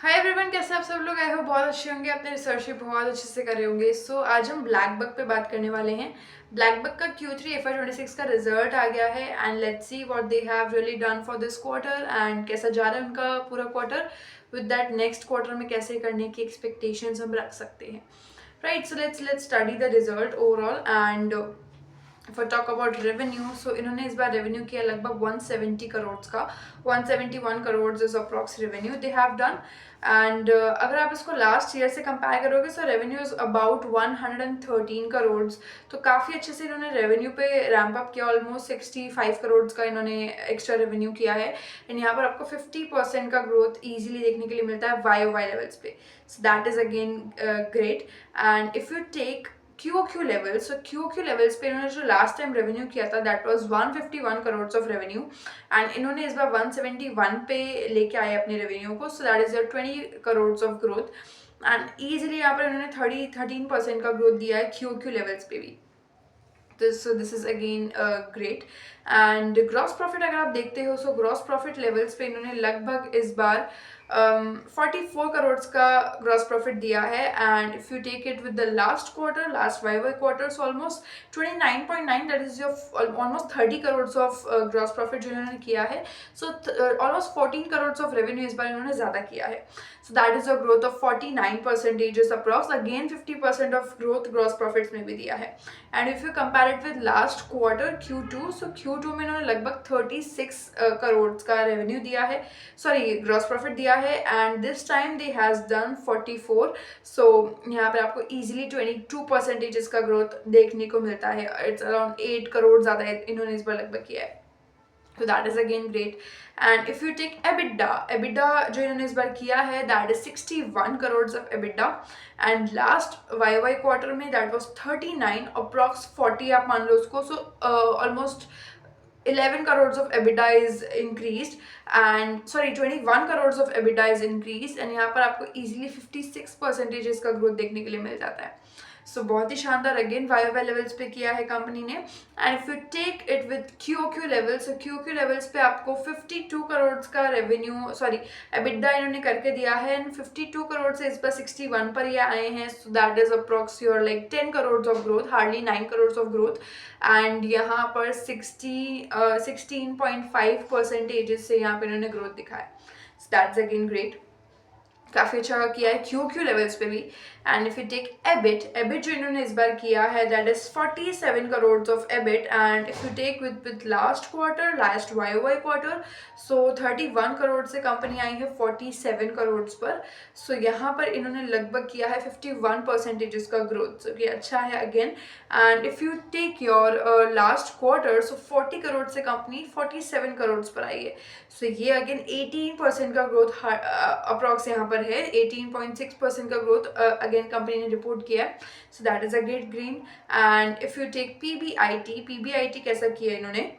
Hi everyone, कैसे आप सब लोग? आई होप बहुत अच्छे होंगे, अपने रिसर्च भी बहुत अच्छे से कर रहे होंगे। आज हम ब्लैक बक पे बात करने वाले हैं। ब्लैक बक का Q3 FY26 का रिजल्ट आ गया है and let's see what they have really done for this quarter and कैसा जा रहा है उनका पूरा quarter. With that next quarter में कैसे करने की एक्सपेक्टेशंस हम रख सकते हैं। Right, so let's study the result overall and for talk about revenue. So इन्होंने इस बार रेवेन्यू किया लगभग 170 करोड़ का। 171 crore is approx revenue they have done. And अगर आप इसको लास्ट ईयर से कंपेयर करोगे सो रेवेन्यू इज अबाउट 113 करोड़। तो काफ़ी अच्छे से इन्होंने रेवेन्यू पे रैंप अप किया। ऑलमोस्ट 65 करोड़ का इन्होंने एक्स्ट्रा रेवेन्यू किया है एंड यहाँ पर आपको 50% का ग्रोथ ईजिली देखने के लिए मिलता है वाई लेवल्स पे। So that is again great. And if you take QOQ levels, so QOQ levels पे इन्होंने जो लास्ट टाइम रेवेन्यू किया था that was 151 crore of revenue and इन्होंने इस बार 171 पे लेके आए अपने रेवेन्यू को। सो that is your 20 crore of growth and easily यहाँ पर इन्होंने 13% का ग्रोथ दिया है QOQ लेवल्स पे भी। so this is again great। And gross profit अगर आप देखते हो सो ग्रॉस प्रॉफिट लेवल्स पे इन्होंने लगभग इस बार 44 करोड़ का ग्रॉस प्रॉफिट दिया है and if you take it with the last quarter, last Y quarter, almost 29.9, that is your almost 30 crore of gross profit जो इन्होंने किया है। So almost 14 crore of revenue इस बार इन्होंने ज़्यादा किया है। So that is a growth of 49% approx. Again 50% of growth gross profits में भी दिया है। And if you compare it with last quarter Q2, so Q2 में इन्होंने लगभग 36 करोड़ का रेवेन्यू दिया है, सॉरी ग्रॉस प्रॉफिट दिया है and this time they has done 44। सो यहाँ पे आपको इजीली 22% का ग्रोथ देखने को मिलता है। इट्स अराउंड 8 करोड़ ज़्यादा इन्होंने इस बार लगभग किया है। So that is again great। And if you take EBITDA जो इन्होंने इस बार किया है that is 61 crore of EBITDA and last YY quarter में that was 39 अप्रॉक्स 40 आप मान लो उसको। So almost 11 crores of EBITDA is increased and sorry 21 crores of EBITDA is increased and यहाँ पर आपको easily 56% इसका ग्रोथ देखने के लिए मिल जाता है। सो बहुत ही शानदार अगेन वाई लेवल्स पे किया है कंपनी ने। And if you take it with QOQ levels, so QOQ levels पे आपको 52 करोड़ का रेवेन्यू सॉरी EBITDA इन्होंने करके दिया है एंड 52 करोड़ से इस पर 61 पर ये आए हैं। सो that is approx your like 10 crore of growth, hardly 9 crore of growth and यहाँ पर 16.5% से यहाँ पे इन्होंने ग्रोथ दिखाया। सो दैट्स अगेन ग्रेट, काफ़ी अच्छा किया है QOQ लेवल्स पे भी। And if you take EBIT जो इन्होंने इस बार किया है that is 47 crore of EBIT and if you take with last quarter, last Y quarter, so 31 crore से कंपनी आई है 47 करोड़ पर। सो यहाँ पर इन्होंने लगभग किया है 51% का ग्रोथ, जो कि अच्छा है again. And if you take your last quarter, so 40 crore से कंपनी 47 करोड़ पर आई है। सो ये अगेन 18% का ग्रोथ अप्रॉक्स यहाँ पर है। 18.6% का ग्रोथ अगेन कंपनी ने रिपोर्ट किया है। So that is a great green. And if you take PBIT कैसा किया इन्होंने,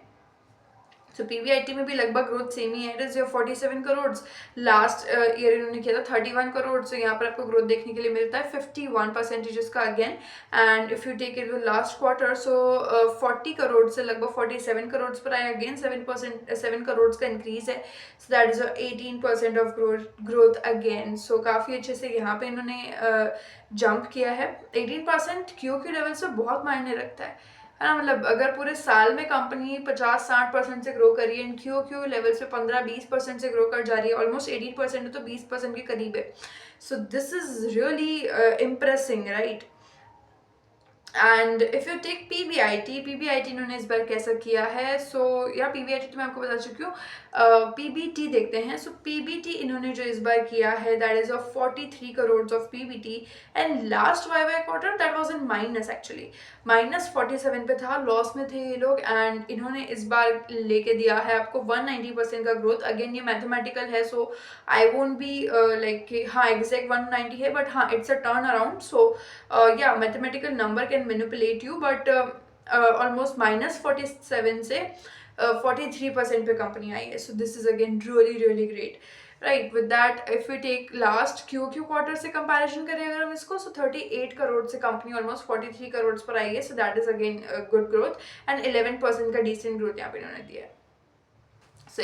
सो पीबीआईटी में भी लगभग ग्रोथ सेम ही है। It is 47 crore. Last year इन्होंने किया था 31 करोड़। सो यहाँ पर आपको ग्रोथ देखने के लिए मिलता है 51% का again. And if you take it with last quarter, so 40 crore से लगभग 47 करोड़ पर आया। अगेन 7 करोड़ का इंक्रीज है। So that is 18% of growth again. So काफ़ी अच्छे से यहाँ पे इन्होंने जंप किया है। 18% QOQ लेवल से बहुत मायने रखता है ना। मतलब अगर पूरे साल में कंपनी 50-60% से ग्रो करी है एंड QOQ लेवल से 15-20% से ग्रो कर जा रही है, ऑलमोस्ट 18% है तो 20% के करीब है। So this is really impressing, right. And if you take PBIT इन्होंने इस बार कैसा किया है, सो या पीबीआईटी तो मैं आपको बता चुकी हूँ। पीबीटी देखते हैं। सो पीबीटी इन्होंने जो इस बार किया है that is of 43 crore of PBT and last Y quarter that was in minus, actually -47 पे था, लॉस में थे ये लोग एंड इन्होंने इस बार लेके दिया है आपको 190% का ग्रोथ। अगेन ये मैथमेटिकल है, so I won't be like हाँ एग्जैक्ट 190 है बट हाँ it's a turn around. So या mathematical number can manipulate you but almost -47 से 43% पे कंपनी आई है। So this is again really great, right. With that if you take last QOQ quarter से comparison करें अगर हम इसको, सो 38 करोड़ से कंपनी ऑलमोस्ट 43 करोड़ पर आई है। So that is again good growth and 11% का डिसेंट ग्रोथ यहाँ पे इन्होंने दिया है। सो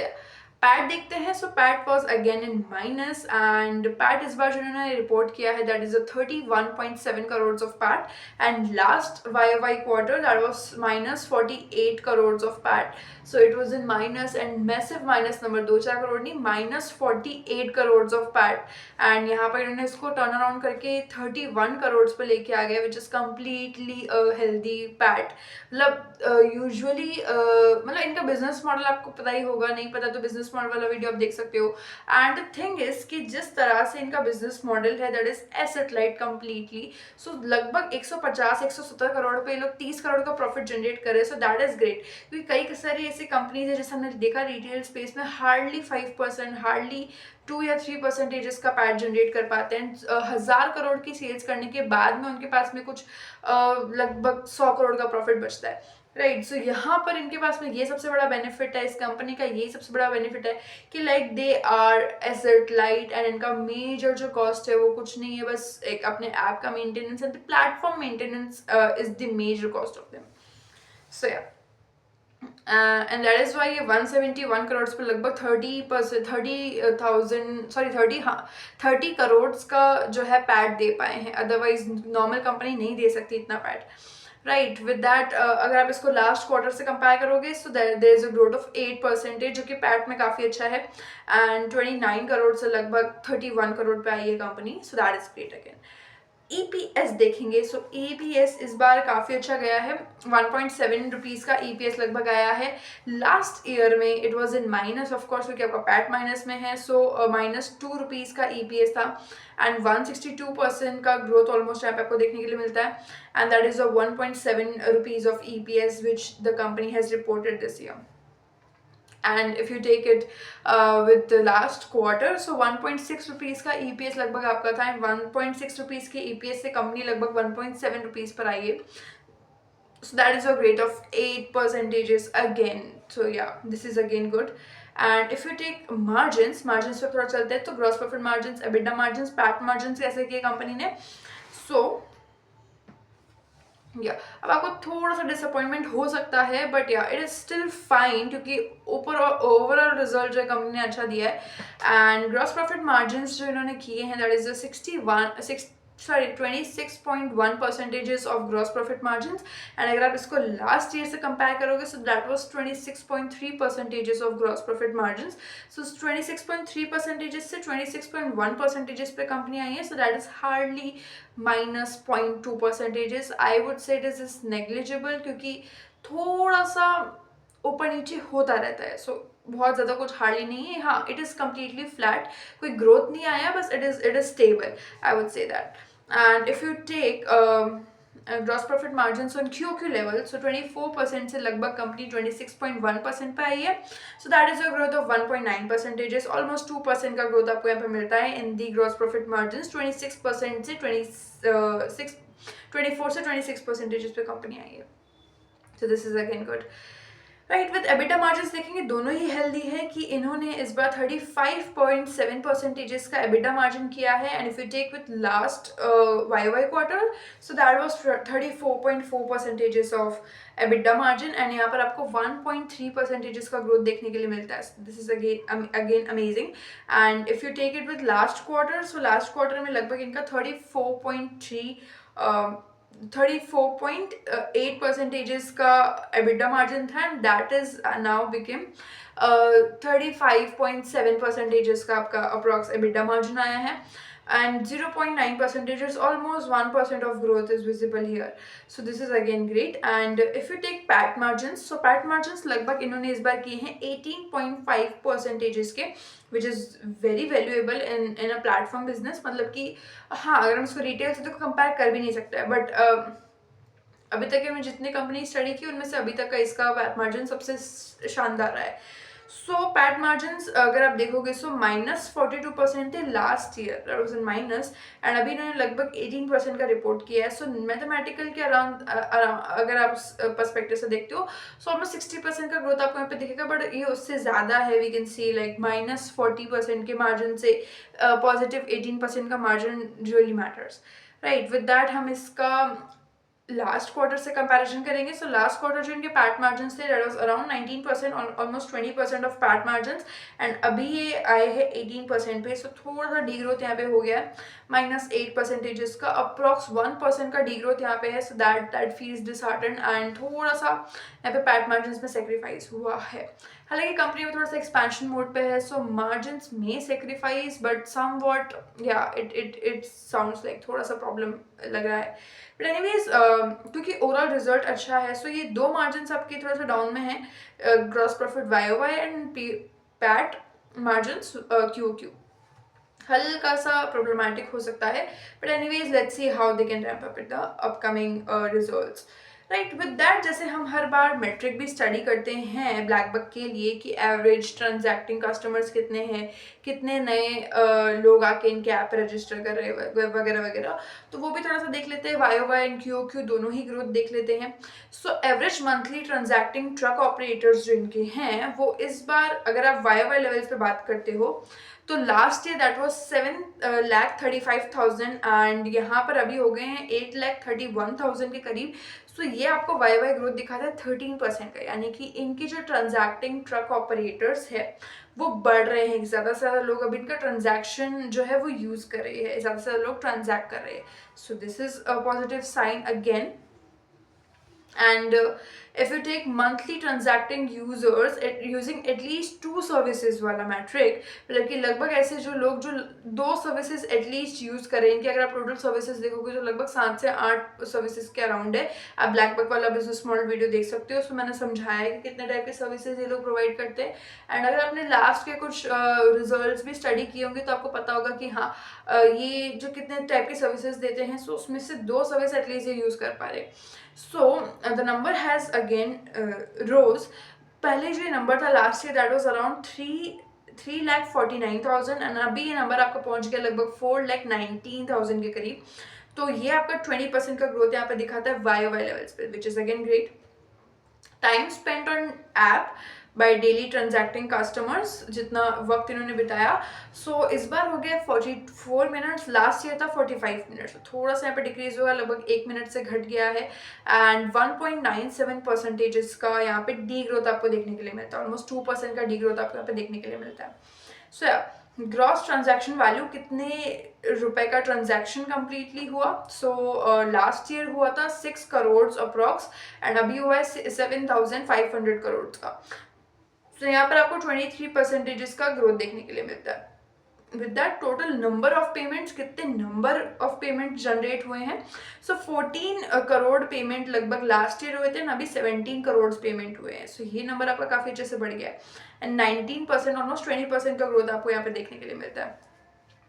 पैट देखते हैं, so PAT was again in minus, and PAT इस बार जो उन्होंने रिपोर्ट किया है that is a 31.7 crore of PAT, and last Y quarter that was minus 48 crore of PAT, so it was in minus and massive minus number, 2-4 crore नहीं, minus 48 crore of PAT, and यहाँ पर इन्होंने इसको टर्न अराउंड करके 31 करोड़ पे लेके आ गए, which is completely healthy PAT. मतलब यूजुअली मतलब इनका बिजनेस मॉडल आपको पता ही होगा, नहीं पता तो बिजनेस मॉडल वाला वीडियो आप देख सकते हो। एंड द थिंग इज कि जिस तरह से इनका बिजनेस मॉडल है that is asset light completely, so लगभग 150-170 करोड़ पे ये लोग 30 करोड़ का प्रॉफिट जनरेट कर रहे हैं, सो दैट इज ग्रेट। क्योंकि कई सारी ऐसी कंपनीज है जैसे हमने देखा रिटेल स्पेस में हार्डली 5%, हार्डली 2 या 3% का पैट जनरेट कर पाते हैं, 1000 करोड़ की सेल्स करने के बाद में उनके पास में कुछ लगभग 100 करोड़ का प्रॉफिट बचता है, राइट। सो यहाँ पर इनके पास में ये सबसे बड़ा बेनिफिट है, इस कंपनी का ये सबसे बड़ा बेनिफिट है कि like they are asset light, and इनका मेजर जो कॉस्ट है वो कुछ नहीं है, बस एक अपने ऐप का maintenance and platform maintenance is the major cost of them. So या एंड दैट इज वाई ये 171 करोड़ पर लगभग 30 करोड़ का जो है पैट दे पाए हैं, अदरवाइज नॉर्मल कंपनी नहीं दे सकती इतना पैट, राइट। विद दैट अगर आप इसको लास्ट क्वार्टर से कंपेयर करोगे so there is a growth of 8% जो कि पैट में काफ़ी अच्छा है, एंड 29 करोड़ से लगभग 31 करोड़ पे आई है company, so that is great again. EPS देखेंगे, सो EPS इस बार काफ़ी अच्छा गया है, 1.7 रुपीज़ का EPS लगभग आया है। लास्ट ईयर में it was in minus of course, क्योंकि आपका पैट माइनस में है, सो -2 रुपीज़ का EPS था, एंड 162% का ग्रोथ ऑलमोस्ट यहाँ पे आपको देखने के लिए मिलता है, and that is a 1.7 rupees of EPS which the company has reported this year. And if you take it with the last quarter, so 1.6 rupees का EPS लगभग आपका था, एंड 1.6 रुपीज़ के EPS से कंपनी लगभग 1.7 रुपीज़ पर आई है, so that is a rate of 8% again, so yeah, this is again good. And if you take margins पे थोड़ा चलते हैं, तो gross profit margin, EBITDA margin, PAT margin कैसे किए कंपनी ने, सो या अब आपको थोड़ा सा डिसअपॉइंटमेंट हो सकता है, बट या इट इज स्टिल फाइन, क्योंकि ओवरऑल रिजल्ट जो कंपनी ने अच्छा दिया है, एंड ग्रॉस प्रॉफिट मार्जिन जो इन्होंने किए हैं that is 26.1% of gross profit margin, and अगर आप इसको लास्ट ईयर से कंपेयर करोगे so that was 26.3% of gross profit margin, so 26.3% से 26.1% पे कंपनी आई है, so that is hardly -0.2%। I would say it is negligible, क्योंकि थोड़ा सा ऊपर नीचे होता रहता है, सो बहुत ज़्यादा कुछ हार्डली नहीं है। हाँ, इट इज़ कम्प्लीटली फ्लैट, कोई ग्रोथ नहीं आया, बस it is stable, I would say that. And if you take gross profit margin on QQ level, so 24% से लगभग कंपनी 26.1% पे आई है, so that is a growth of 1.9%, almost 2% का ग्रोथ आपको यहाँ पे मिलता है in the gross profit margin. 26% से 24 से 26% पे कंपनी आई है, so this is again good, right. With EBITDA margin देखेंगे, दोनों ही हेल्दी है कि इन्होंने इस बार 35.7% का EBITDA मार्जिन किया है, and if you take with last YY quarter, so that was 34.4% of EBITDA margin, and यहाँ पर आपको 1.3% का ग्रोथ देखने के लिए मिलता है, this is again amazing. And if you take it with last quarter, so last quarter में लगभग इनका 34.8% का EBITDA मार्जिन था, and that is now became 35.7% का आपका अप्रॉक्स EBITDA मार्जिन आया है, and 0.9% almost 1% of growth is visible here, so this is again great. And if you take PAT margins, so PAT margins लगभग इन्होंने इस बार किए हैं 18.5% के, which is very valuable in a platform business, मतलब कि हाँ, अगर हम इसको रिटेल से तो कंपेयर कर भी नहीं सकते, बट अभी तक के मैं जितनी कंपनी स्टडी की उनमें से अभी तक का इसका पैट मार्जिन सबसे शानदार रहा है। सो पैट मार्जिन अगर आप देखोगे सो -42% थे last year, that was in minus, and अभी इन्होंने लगभग 18% का रिपोर्ट किया है, सो मैथमेटिकल के अराउंड अगर आप पर्सपेक्टिव से देखते हो सो ऑलमोस्ट 60% का ग्रोथ आपको यहाँ पे दिखेगा, बट ये उससे ज़्यादा है, वी कैन सी लाइक -40% के मार्जिन से +18% का margin really matters, right. With that हम इसका लास्ट क्वार्टर से कंपैरिजन करेंगे, सो लास्ट क्वार्टर जो इनके पैट मार्जिन थे that was around 19%, almost 20% of PAT margin, and अभी ये आए हैं 18% पे, सो थोड़ा सा डी ग्रोथ यहाँ पे हो गया है, -8% का, अप्रॉक्स 1% का डी ग्रोथ यहाँ पे है, so that feels disheartened, and थोड़ा सा यहाँ पे पैट मार्जिन में सेक्रीफाइस हुआ है। हालांकि कंपनी में थोड़ा सा एक्सपेंशन मोड पे है, सो मार्जिन में सेक्रीफाइस, बट सम वॉट या इट साउंड्स लाइक थोड़ा सा प्रॉब्लम लग रहा है, बट एनीवेज क्योंकि ओवरऑल रिजल्ट अच्छा है, सो ये दो मार्जिन आपके थोड़ा सा डाउन में है, gross profit Y and PAT margin Q हल्का सा प्रॉब्लमैटिक हो सकता है, but anyways let's see how they can ramp up with the upcoming results. Right, with that जैसे हम हर बार मेट्रिक भी स्टडी करते हैं ब्लैकबक के लिए कि एवरेज ट्रांजैक्टिंग कस्टमर्स कितने हैं, कितने नए लोग आके इनके ऐप पर रजिस्टर कर रहे हैं वगैरह वगैरह, तो वो भी थोड़ा सा देख लेते हैं, वाई एंड क्यू दोनों ही ग्रोथ देख लेते हैं। So average monthly transacting truck operators जो इनके हैं वो इस बार अगर आप वाई लेवल्स पे बात करते हो तो last year that was 7,35,000 and यहाँ पर अभी हो गए हैं 8,31,000 के करीब। सो ये आपको वाई ग्रोथ दिखाता है 13% का, यानी कि इनकी जो ट्रांजैक्टिंग ट्रक ऑपरेटर्स है वो बढ़ रहे हैं, ज़्यादा से ज़्यादा लोग अब इनका ट्रांजैक्शन जो है वो यूज़ कर रहे हैं, ज़्यादा से ज़्यादा लोग ट्रांजैक्ट कर रहे हैं, so this is a positive sign again. And if you take monthly transacting users using at least 2 services वाला मैट्रिक, मतलब कि लगभग ऐसे जो लोग जो 2 सर्विसेज एटलीस्ट यूज़ करेंगे, अगर आप टोटल सर्विसेज देखोगे तो लगभग 7 से 8 सर्विसेज के अराउंड है। आप ब्लैकबक वाला बिजनेस मॉडल वीडियो देख सकते हो, उसमें मैंने समझाया है कि कितने टाइप के सर्विसेज ये लोग प्रोवाइड करते हैं, एंड अगर आपने लास्ट के कुछ रिजल्ट्स भी स्टडी किए होंगे तो आपको पता होगा कि हाँ ये जो कितने टाइप के सर्विसेज देते हैं, सो उसमें से 2 सर्विस एटलीस्ट ये यूज़ कर पा रहे। So the number has again rose, पहले जो ये नंबर था last year that was around 3,49,000 and अभी ये नंबर आपका पहुंच गया लगभग 4,19,000 के करीब, तो ये आपका 20% का ग्रोथ यहाँ पे दिखाता है वाई लेवल्स पे, which is again great. Time spent on app by daily transacting customers, जितना वक्त इन्होंने बिताया, सो इस बार हो गया 44 मिनट्स, लास्ट ईयर था 45 मिनट्स, थोड़ा सा यहाँ पे डिक्रीज हुआ, लगभग 1 मिनट से घट गया है, एंड 1.97% का यहाँ पे डी ग्रोथ आपको देखने के लिए मिलता है, ऑलमोस्ट 2% का डी ग्रोथ आपको यहाँ पे देखने के लिए मिलता है। सो ग्रॉस ट्रांजैक्शन वैल्यू, कितने रुपए का ट्रांजैक्शन कंप्लीटली हुआ, सो लास्ट ईयर हुआ था 6 करोड़ अप्रॉक्स एंड अभी हुआ है 7,500 करोड़ का, तो यहाँ पर आपको 23% का ग्रोथ देखने के लिए मिलता है। With that total number of payments, कितने नंबर ऑफ पेमेंट जनरेट हुए हैं, सो 14 करोड़ पेमेंट लगभग लास्ट ईयर हुए थे ना, अभी 17 करोड़ पेमेंट हुए हैं, सो ये नंबर आपका काफ़ी अच्छे से बढ़ गया है, एंड 19% ऑलमोस्ट 20% का ग्रोथ आपको यहाँ पे देखने के लिए मिलता है,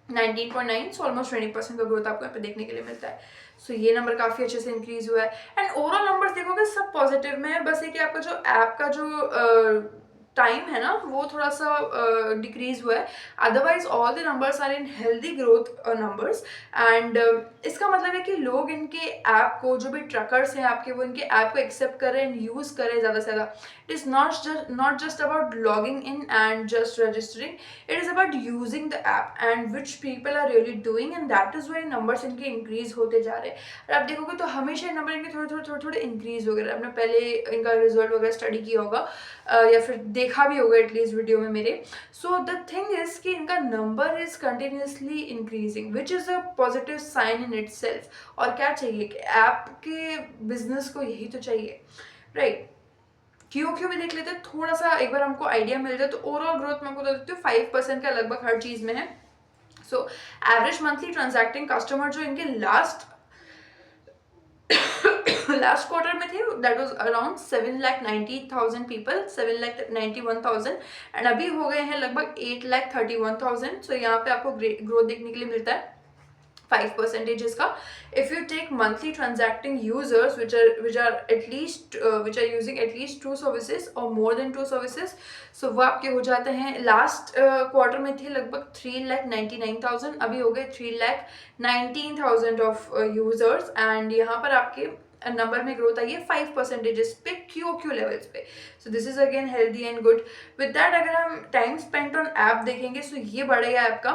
19.9, सो ऑलमोस्ट 20% का ग्रोथ आपको यहाँ पे देखने के लिए मिलता है, सो ये नंबर काफ़ी अच्छे से इंक्रीज हुआ है, एंड ओवरऑल नंबर्स देखोगे सब पॉजिटिव में है, बस ये कि आपका जो ऐप का जो टाइम है ना वो थोड़ा सा डिक्रीज हुआ है, otherwise all the numbers are in healthy growth numbers, and इसका मतलब है कि लोग इनके ऐप को, जो भी ट्रकर्स हैं आपके, वो इनके ऐप को एक्सेप्ट कर रहे हैं एंड यूज़ कर रहे हैं ज़्यादा से ज़्यादा। It is not just about logging in and just registering, it is about using the app and which people are really doing, and that is why numbers इनके इंक्रीज होते जा रहे हैं। और आप देखोगे तो हमेशा नंबर इनके थोड़े इंक्रीज हो गए, आपने पहले इनका रिजल्ट वगैरह स्टडी किया होगा या फिर देखा भी होगा एटलीस्ट वीडियो में मेरे। सो द थिंग इज कि इनका number is continuously increasing which is a positive sign in itself, और क्या चाहिए कि ऐप के बिजनेस को यही तो चाहिए, राइट। क्यों भी देख लेते हैं, थोड़ा सा एक बार हमको आइडिया मिल जाए, तो ओवरऑल ग्रोथ मैं आपको बता देती हूँ 5% का लगभग हर चीज़ में है। So average monthly transacting customer जो इनके लास्ट क्वार्टर में थे that was around 7,90,000 people, 7,91,000 and अभी हो गए हैं लगभग 8,31,000। सो यहाँ पे आपको ग्रोथ देखने के लिए मिलता है 5% इसका। If you take monthly transacting users which are using at least 2 services or more than 2 services, so वो आपके हो जाते हैं, लास्ट क्वार्टर में थे लगभग 3,99,000, अभी हो गए 3,19,000 ऑफ यूजर्स, एंड यहाँ पर आपके नंबर में ग्रोथ आई है 5% पे क्यू लेवल्स पे. सो this is again healthy and good. With that अगर हम टाइम स्पेंट ऑन ऐप देखेंगे सो ये बढ़ेगा ऐप का.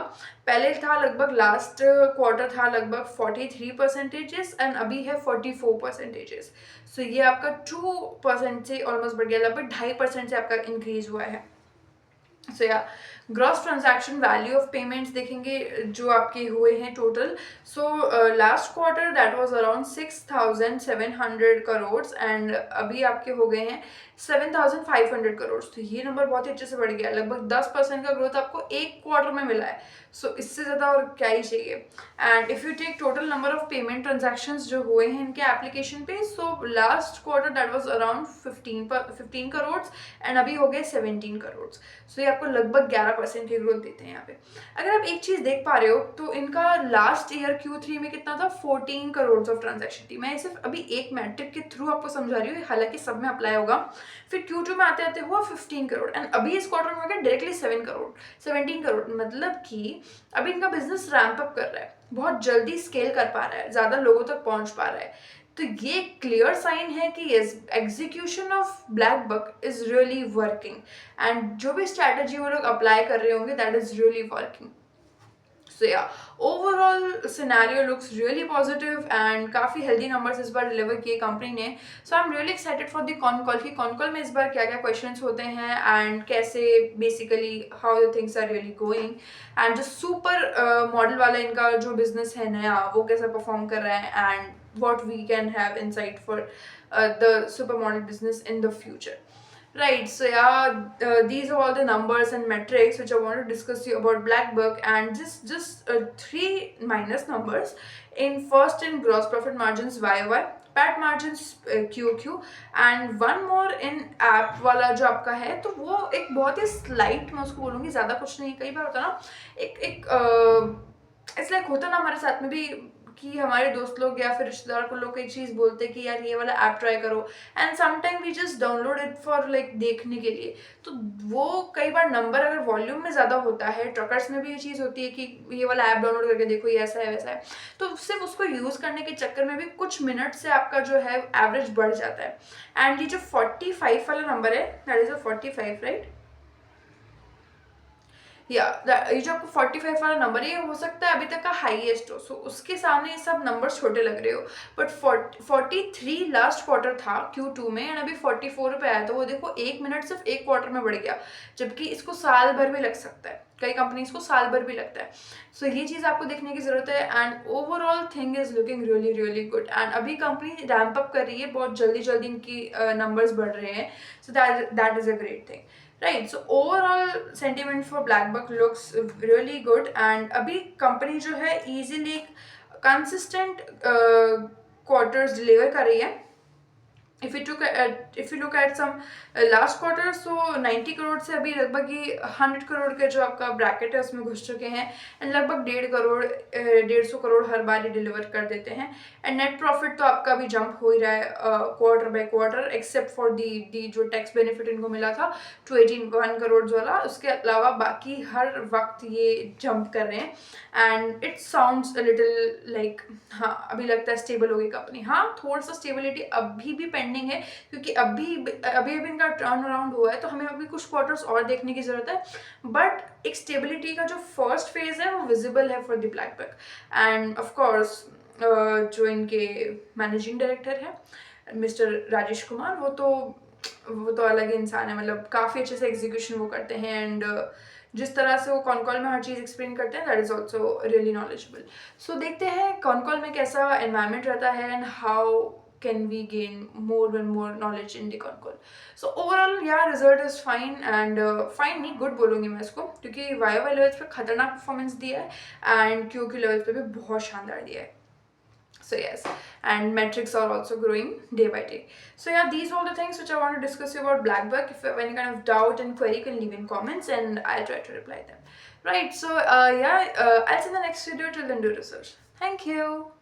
पहले था लगभग लास्ट क्वार्टर था लगभग 43% एंड अभी है 44%. सो ये आपका 2% से ऑलमोस्ट बढ़ गया, लगभग 2.5% से आपका इंक्रीज हुआ है. सो या gross transaction value of payments देखेंगे जो आपके हुए हैं total. So last quarter that was around 6,700 crore and अभी आपके हो गए हैं 7,500 करोड़. तो ये नंबर बहुत ही अच्छे से बढ़ गया, लगभग 10% का ग्रोथ आपको एक क्वार्टर में मिला है. सो इससे ज़्यादा और क्या ही चाहिए. And if you take total number of payment transactions जो हुए हैं इनके एप्लीकेशन पे, so last quarter that was around 15 crore and अभी हो गए 17 करोड़. सो ये आपको लगभग 11% की ग्रोथ देते हैं यहाँ पे. अगर आप एक चीज़ देख पा रहे हो तो इनका लास्ट ईयर Q3 में कितना था, 14 करोड़ ऑफ ट्रांजैक्शन थी. मैं सिर्फ अभी एक मैट्रिक के थ्रू आपको समझा रही हूँ, हालांकि सब में अप्लाई होगा. फिर Q2 में आते आते हुआ 15 करोड़ एंड अभी इस क्वार्टर में हो गया डायरेक्टली 17 करोड़. मतलब कि अभी इनका बिजनेस रैंप अप कर रहा है, बहुत जल्दी स्केल कर पा रहा है, ज़्यादा लोगों तक पहुंच पा रहा है. तो ये क्लियर साइन है कि yes, execution of blackbuck is really working and जो भी स्ट्रैटेजी वो लोग अप्लाई कर रहे होंगे that is really working. So yeah, overall scenario looks really positive and काफ़ी healthy numbers इस बार deliver किए कंपनी ने. So I'm really excited for the con call कि con call में इस बार क्या क्या questions होते हैं and कैसे basically how the things are really going and जो super model वाला इनका जो business है नया वो कैसा perform कर रहा है and what we can have insight for the super model business in the future. Right, so yeah, these are all the numbers and metrics which I want to discuss you about BlackBuck, and just three minus numbers. In first, in gross profit margins YOY, PAT margin QOQ and one more in app वाला जो आपका है तो वो एक बहुत ही slight, मैं उसको बोलूँगी, ज़्यादा कुछ नहीं. कई बार होता ना इट्स लाइक होता ना हमारे साथ में भी कि हमारे दोस्त लोग या फिर रिश्तेदार को लोग एक चीज़ बोलते कि यार ये वाला ऐप ट्राई करो and sometime we just download it for like देखने के लिए. तो वो कई बार नंबर अगर वॉल्यूम में ज़्यादा होता है, ट्रकर्स में भी ये चीज़ होती है कि ये वाला ऐप डाउनलोड करके देखो ये ऐसा है वैसा है, तो सिर्फ उसको यूज़ करने के चक्कर में भी कुछ मिनट से आपका जो है एवरेज बढ़ जाता है. एंड ये जो 45 वाला नंबर है दैट इज़ अ 45, राइट? या ये जो आपको 45 वाला नंबर है ये हो सकता है अभी तक का हाईएस्ट हो. सो उसके सामने ये सब नंबर्स छोटे लग रहे हो, बट 43 लास्ट क्वार्टर था Q2 में एंड अभी 44 पे आया. तो वो देखो एक मिनट सिर्फ एक क्वार्टर में बढ़ गया, जबकि इसको साल भर भी लग सकता है, कई कंपनीज को साल भर भी लगता है. सो ये चीज़ आपको देखने की ज़रूरत है and overall thing is looking really really good. And अभी कंपनी रैम्प अप कर रही है, बहुत जल्दी जल्दी इनकी नंबर्स बढ़ रहे हैं. So that is a great thing. Right, so overall sentiment for BlackBuck looks really good and अभी कंपनी जो है easily consistent quarters deliver कर रही है. If you look at some last quarter, so 90 crore से अभी लगभग ये 100 करोड़ के जो आपका ब्रैकेट है उसमें घुस चुके हैं एंड लगभग 150 करोड़ हर बार ही डिलीवर कर देते हैं. एंड नेट प्रॉफिट तो आपका भी जंप हो ही रहा है quarter by quarter, except for the जो टैक्स बेनिफिट इनको मिला था 281 करोड़ वाला, उसके अलावा बाकी हर वक्त ये जंप कर रहे हैं. And it sounds a little like हाँ अभी लगता है स्टेबल होगी कंपनी. हाँ थोड़ा सा स्टेबिलिटी अभी भी पेंडिंग है क्योंकि अभी इनका टर्न अराउंड हुआ है, तो हमें अभी कुछ क्वार्टर्स और देखने की ज़रूरत है. बट एक स्टेबिलिटी का जो फर्स्ट फेज है वो विजिबल है for the blackbuck. End of course जो इनके मैनेजिंग डायरेक्टर है मिस्टर राजेश कुमार, वो तो अलग ही इंसान है. मतलब काफ़ी अच्छे से एग्जीक्यूशन वो करते हैं एंड जिस तरह से वो कॉनकॉल में हर चीज़ एक्सप्लेन करते हैं that is also really knowledgeable. So देखते हैं कॉनकॉल में कैसा एनवायरनमेंट रहता है and how can we gain more and more knowledge in the con call. So overall yeah, result is fine and fine नहीं good बोलूँगी मैं इसको, क्योंकि YOY लेवल्स पे खतरनाक परफॉर्मेंस दिया है एंड QOQ लेवल्स पे भी बहुत शानदार दिया है. So yes, and metrics are also growing day by day. So yeah, these are all the things which I want to discuss about BlackBuck. If you have any kind of doubt and query, you can leave in comments and I'll try to reply them. Right, so I'll see you in the next video. Till then, do research. Thank you.